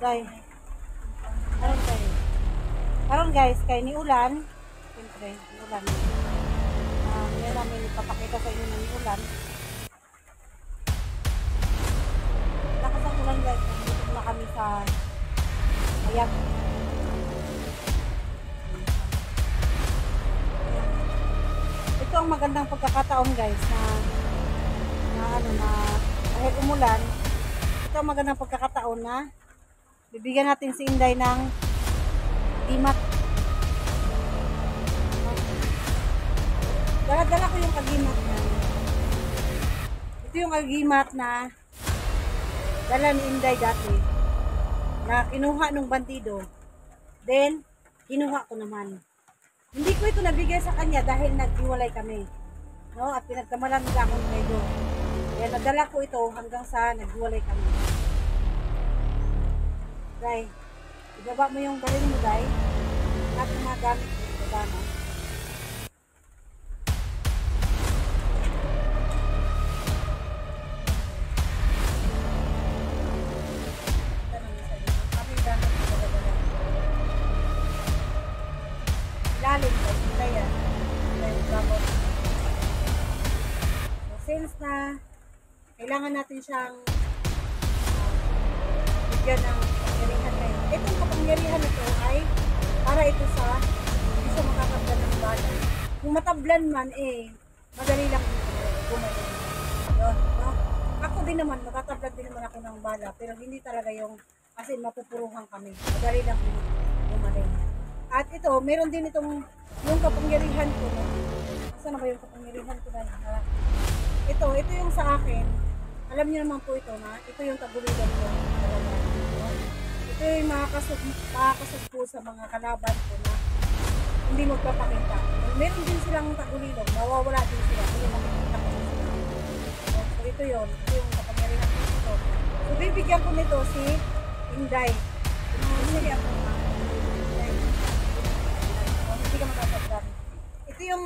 Day. Karon guys, kay ni ulan. Siyempre, ni ulan. Ngayon namin ipapakita sa inyo na ni ulan. Lakas ang ulan guys. Nandito na kami sa Ayat. Ito ang magandang pagkakataon guys na dahil umulan. Ito ang magandang pagkakataon na bibigyan natin si Inday ng agimat. Dala-dala ko yung agimat na. Ito yung agimat na dala ni Inday dati na kinuha nung bandido. Then, kinuha ko naman. Hindi ko ito nabigay sa kanya dahil naghiwalay kami. No? At pinagkamalan nila akong tredo. Kaya nadala ko ito hanggang sa naghiwalay kami. Day, ibaba mo yung galing mo, Day. At mga gamit mo, ibaba mo. Ilalim, Day, yan. Since na kailangan natin siyang bigyan ng kapangyarihan ngayon. Itong kapangyarihan ito ay para ito sa hindi siya makatablan ng bala. Kung matablan man madali lang gumaling. Yun, no? Ako din naman, matatablan din naman ako ng bala, pero hindi talaga yung kasi mapupuruhan kami. Madali lang gumaling. At ito, meron din itong yung kapangyarihan ko. No? Saan na ba yung kapangyarihan ko na? Ito yung sa akin. Alam niyo naman po ito na ito yung tagulidan ko. Ito yung makakasog po sa mga kalaban ko na hindi magpapakita. Meron din silang tagulilog, mawawala din sila. Hindi makikita ko sila. So ito yung kapangyarihan ko ito. So bibigyan ko nito si Inday. Hindi ako hindi ka matatagdan. Ito yung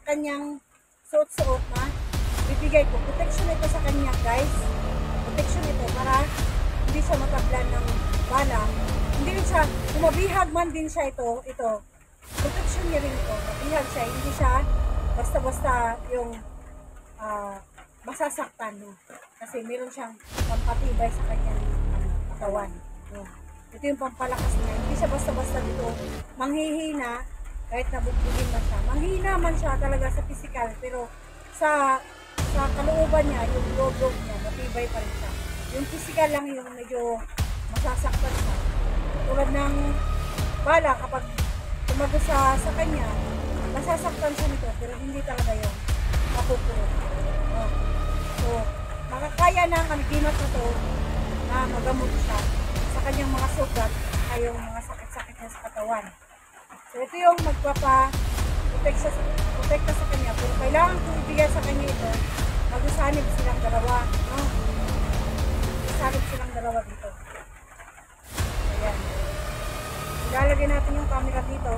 kanyang suot-suot na bibigay ko. Protection ito sa kanya guys. Protection ito para hindi siya matablan ng bala. Hindi rin siya, kumabihag man din siya ito. Protection niya rin ito. Mabihag siya. Hindi siya basta-basta yung masasaktan. No? Kasi meron siyang pampatibay sa kanyang katawan. No? Ito yung pampalakas niya. Hindi siya basta-basta dito manghihina kahit nabugbugin man siya. Manghihina man siya talaga sa physical pero sa kalooban niya, yung loob niya, matibay pa rin siya. Yung physical lang yung medyo masasaktan siya. Tulad ng bala, kapag tumago sa kanya, masasaktan siya nito, pero hindi talaga yung mapupuro. So, makakaya na ang agimat na to na magamot siya sa kanyang mga sugat ay yung mga sakit-sakit niya sa katawan. So, ito yung magpapa-protekta sa kanya, pero kailangan kong ibigay sa kanya ito. Mag-usanib silang dalawa, no? Mag-usanib silang dalawa dito. Ayan. Ilalagay natin yung camera dito.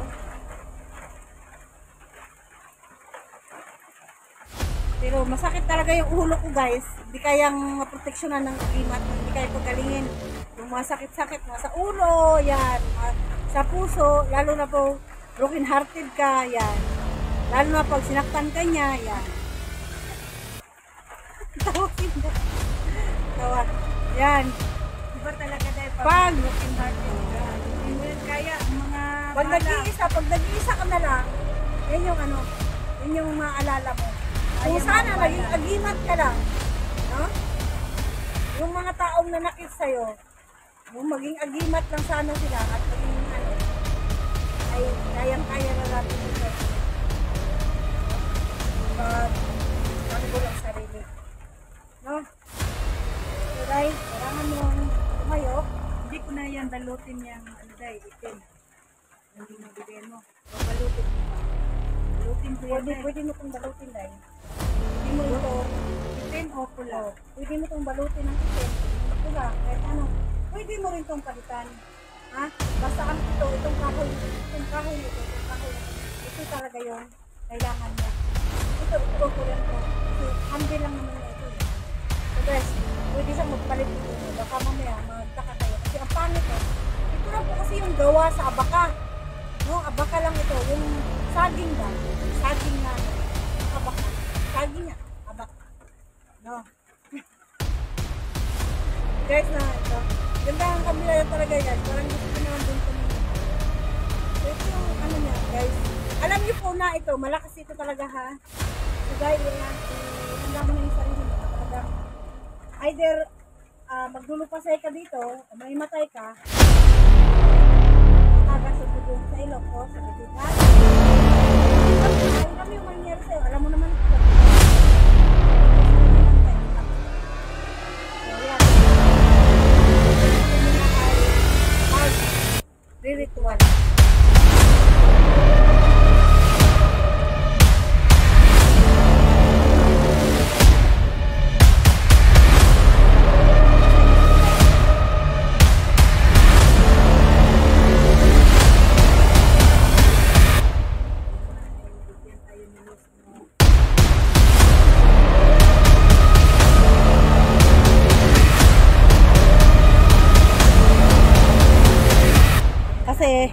Pero masakit talaga yung ulo ko guys. Hindi kayang maproteksyonan ng agimat. Hindi kaya pagalingin. Yung mga sakit-sakit mga sa ulo, yan. Sa puso, lalo na po broken hearted ka, yan. Lalo na pag sinaktan ka niya, yan. Tawag. Yan. Iba talaga dahil Pag broken hearted ka. Hindi kaya mga pag nag-iisa ka na lang, yan yung maalala mo. Kung sana naging agimat ka lang, no? Yung mga taong nanakit sa'yo, yung maging agimat lang sana sila at maging ay kayang-kaya na natin ito. Sabi ko lang sarili. No? So guys, kailangan mong tumayo. hindi ko na yan balutin yung dahil itim. Hindi mabigay mo. Balutin mo pa. Balutin ko yan dahil. Pwede mo itong balutin dahil. Pwede mo ito Itim o pula. Pwede mo itong balutin ng itim. Pula. Kahit ano. Pwede mo rin itong palitan. Ha? Basta ang itong kahoy. Ito talaga yun. Kailangan mo. Ito ko rin ito. Kasi handi lang naman na ito. So guys, pwede siyang magpalit dito. Baka mamaya magtaka kayo. Kasi ang pangit gawa sa abaka. No, abaka lang ito. Yung saging ba? Saging na abaka. Saging nga, abaka. No. Guys, na ito. Ganda ang kabila yan talaga guys. Parang gusto ko naman dun kami. So, ito yung ano niya guys. Alam niyo po na ito, malakas ito talaga ha. So guys, yan. Handa mo na yung sarili mo. Talagang either maglulupasay ka dito, o may matay ka, makagas sa dugo sa ilok ko, sa bitukan. Alam mo yung mangyari sa'yo, alam mo naman ito. So yan. Ito muna ay re-ritual. Kasi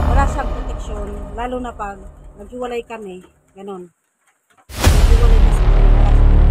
wala siyang proteksyon, lalo na pag naghiwalay kami, ganon. Naghiwalay kasi kami, wala siyang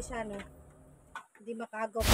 siya, no? Hindi makagaw.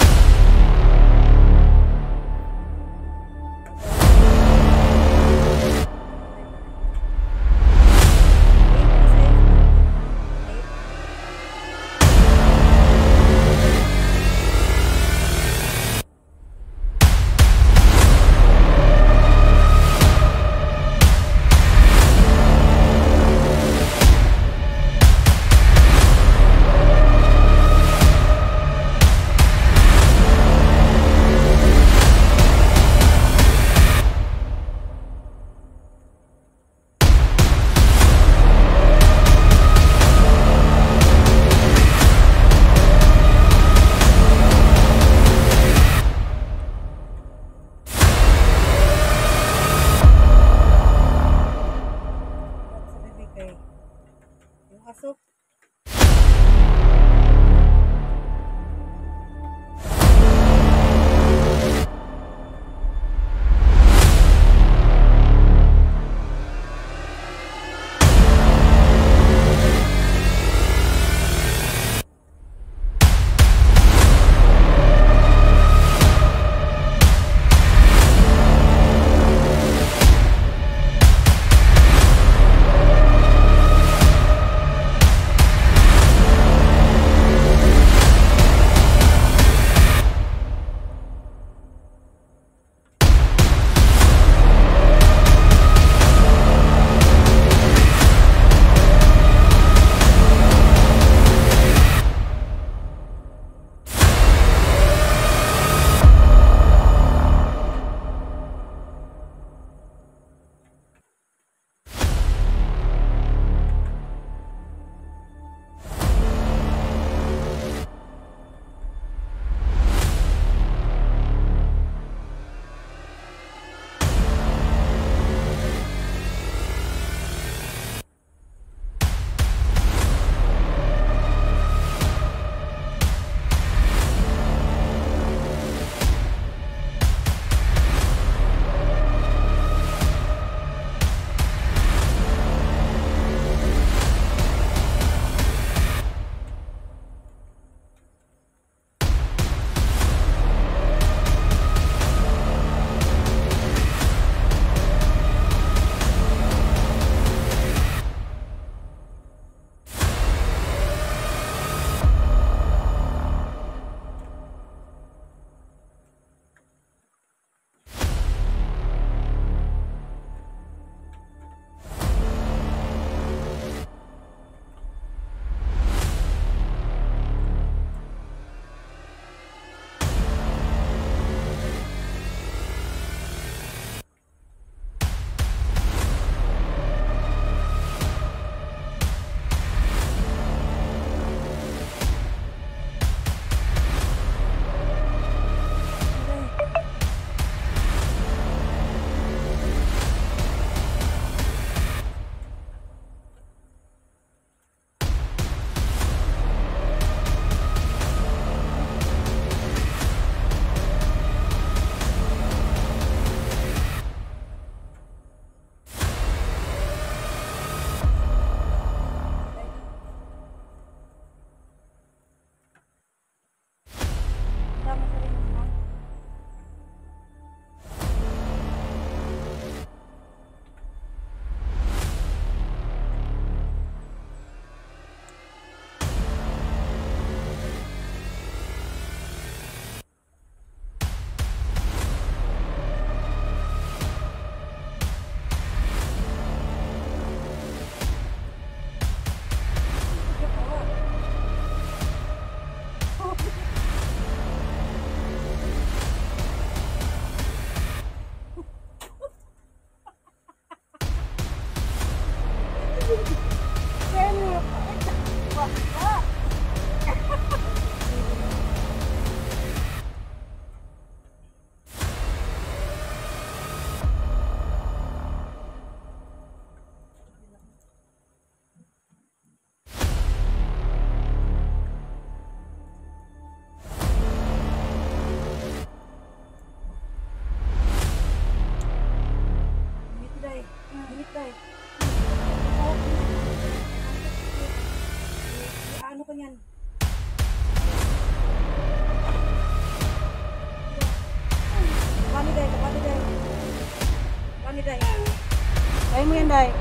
day.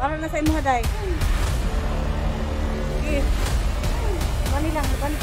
Para na sa imo day. Sige. Bani lang, bani.